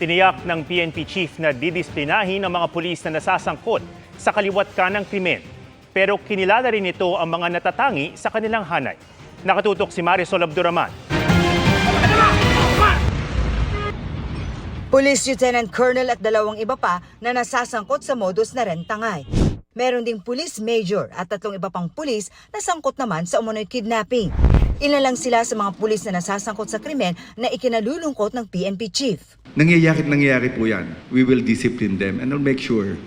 Tiniyak ng PNP chief na didisiplinahin ang mga pulis na nasasangkot sa kaliwat kanang krimen. Pero kinilala rin ito ang mga natatangi sa kanilang hanay. Nakatutok si Marisol Abduraman. Police Lieutenant Colonel at dalawang iba pa na nasasangkot sa modus na rentangay. Meron ding police major at tatlong iba pang pulis na sangkot naman sa umunoy kidnapping. Ilan lang sila sa mga pulis na nasasangkot sa krimen na ikinalulungkot ng PNP chief. Nangyayari po yan. We will discipline them and I'll make sure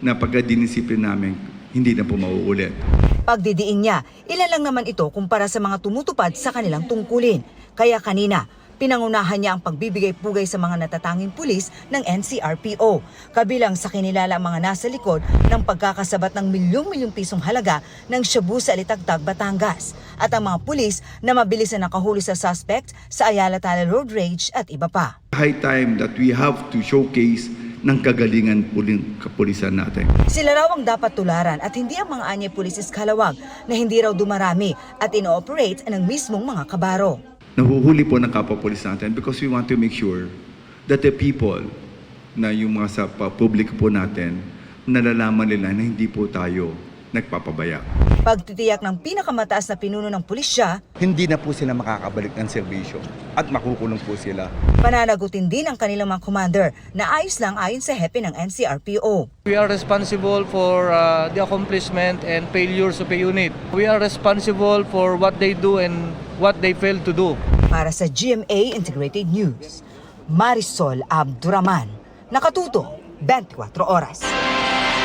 na pagka dinisipline namin, hindi na po mauulit. Pagdidiin niya, ilan lang naman ito kumpara sa mga tumutupad sa kanilang tungkulin. Kaya kanina, pinangunahan niya ang pagbibigay-pugay sa mga natatanging pulis ng NCRPO. Kabilang sa kinilala ang mga nasa likod ng pagkakasabat ng milyong-milyong pisong halaga ng shabu sa Alitagtag, Batangas. At ang mga pulis na mabilis na nakahuli sa suspect sa Ayala Tala Road Rage at iba pa. High time that we have to showcase ng kagalingan kapulisan natin. Sila raw ang dapat tularan at hindi ang mga anyay pulis iskalawag na hindi raw dumarami at ino-operate ng mismong mga kabaro. Nahuhuli po ng kapwa-pulis natin because we want to make sure that the people na yung mga sa public po natin, nalalaman nila na hindi po tayo nagpapabaya. Pagtitiyak ng pinakamataas na pinuno ng pulisya, hindi na po sila makakabalik ng serbisyo at makukulong po sila. pananagutin din ang kanilang mga commander na ayos lang ayon sa hepe ng NCRPO. We are responsible for the accomplishment and failures of a unit. We are responsible for what they do and what they fail to do. Para sa GMA Integrated News, Marisol Abduraman, nakatuto 24 oras.